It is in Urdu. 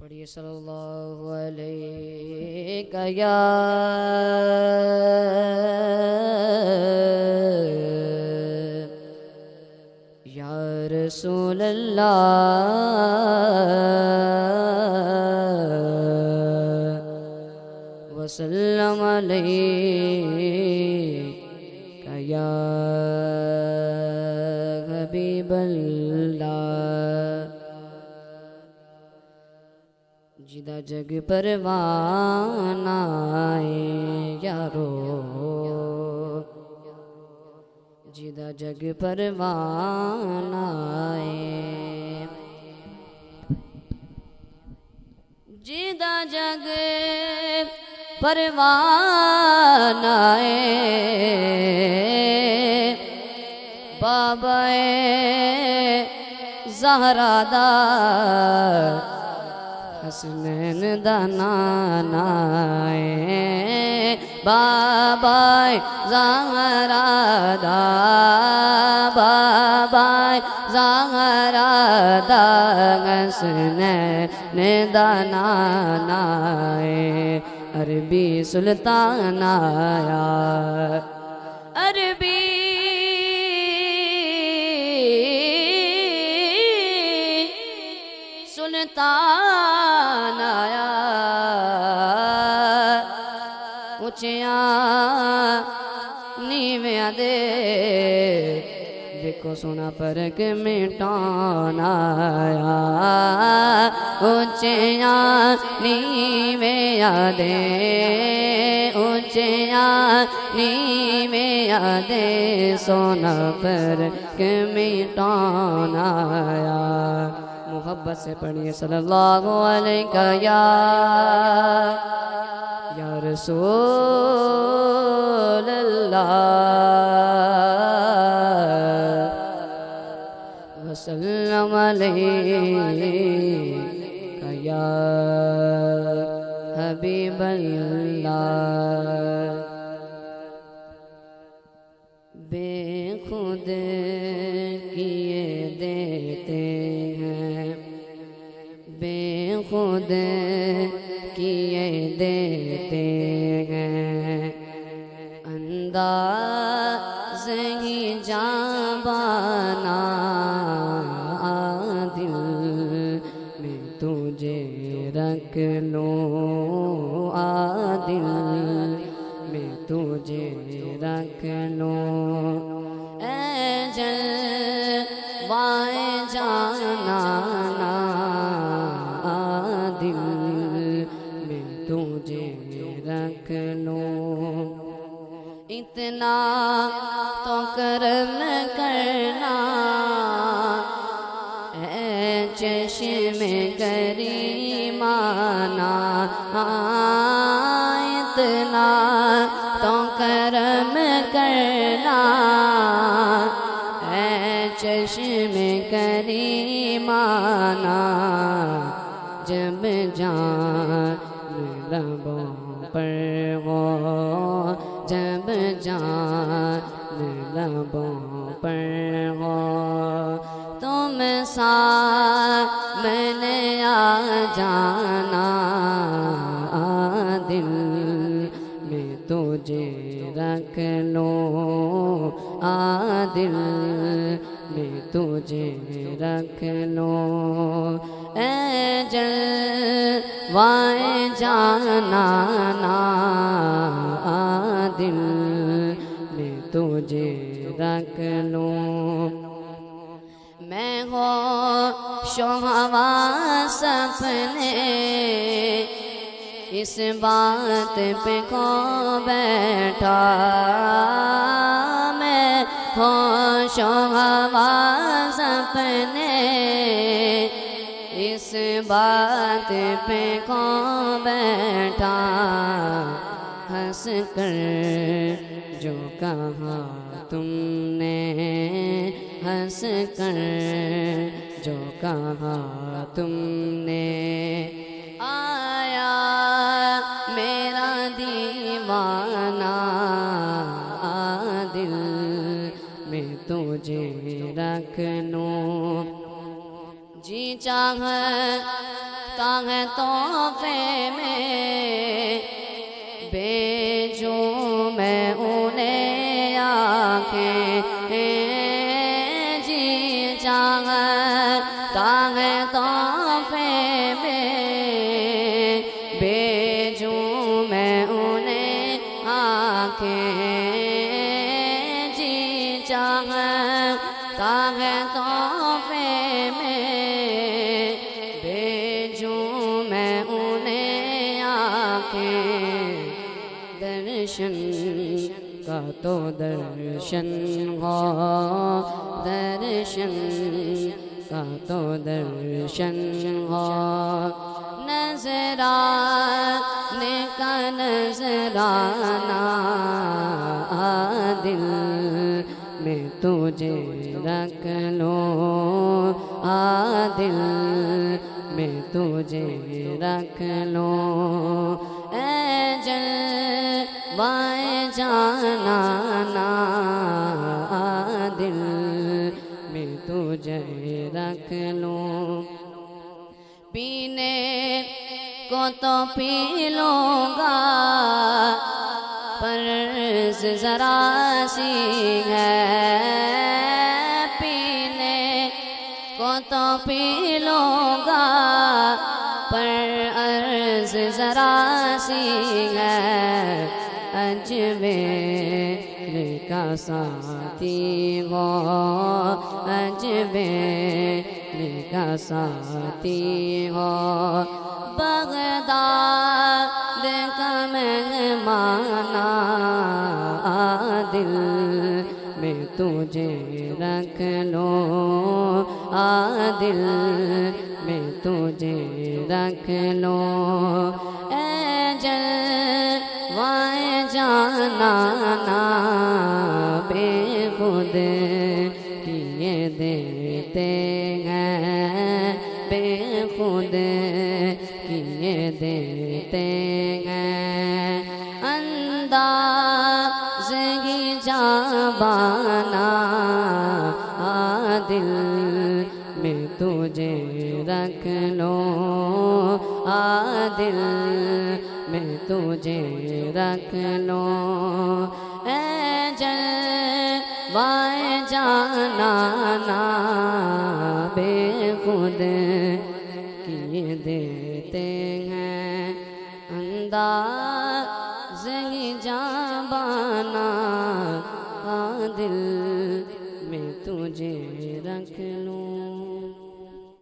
پڑھیے صلی اللہ علیہ یا رسول اللہ وسلم علیہ یا حبیب اللہ جدا جگ پروانہ یارو جدا جگ پروانہ جدا جگ پروانہ بابا زہرا دا حسنین دا نانا بابا زہرا دا بابا زہرا دا حسنین دا نانا عربی سلطان آیا عربی سلطان آیا اونچیاں نیویاں دے دیکھو سونا فرق مٹان آیا اونچیاں نیویاں دے اونچیاں نیویاں دے سونا فرق مٹان آیا محبت سے پڑھیے صلی اللہ علیہ یا رسول اللہ وسلم علیہ یا حبیب اللہ بے خود کیے دیتے بے خود کیے دیتے ہیں انداز ہی جانبانا دل میں تجھے رکھ لوں دل میں تجھے رکھ لوں اے جلوائے جانا دل میں تجھے رکھ لوں اتنا تو کرم کرنا اے چشم کریمانہ اتنا تو کرم کرنا اے چشم کریمانہ جب جان لبوں پر ہو جب جان لبوں پر ہو تم سامنے آ جانا دل میں تجھے رکھ لوں دل میں تجھے رکھ لوں اے جلوائے جانا دل میں تجھے رکھ لوں میں ہوش و حواس اپنے اس بات پہ کھو بیٹھا میں ہوش و حواس اپنے اس بات پہ کھو بیٹھا ہنس کر جو کہا تم نے ہنس کر جو کہا تم نے آیا میرا دیوانہ دل میں تجھے رکھ لوں جی چاہے ہے تحفے میں، بھیجوں میں انہیں آنکھیں جی چاہتا ہے تحفے میں، بھیجوں میں انہیں آنکھیں جی چاہتا ہے تحفے میں، بھیجوں میں انہیں آنکھیں، درشن کا تو درشن ہو، درشن کا تو درشن ہو، نظرانے کا نظرانہ، دل میں تجھے رکھ لوں، دل میں تجھے رکھ لوں، اے جلوائے جانانا، دل میں تجھے رکھ لوں، پینے کو تو پی لوں گا پر ذرا سی ہے، پینے کو تو پی لوں گا پر عرض ذرا سی ہے، اجمیر کا ساتھی ہو، اجمیر کا ساتھی ہو، بغداد کا مہمانہ، دل میں تجھے رکھ لوں، دل میں تجھے رکھ لوں، اے جلوائے جانانا، بے خود کیے دیتے ہیں، بے خود کیے دیتے ہیں، انداز ہی جاوانا، دل میں تجھے رکھ لوں، دل میں تجھے رکھ لوں، اے جلوائے جانانا، بے خود کیے دیتے ہیں، انداز ہی جاوانا، دل میں تجھے رکھ لوں۔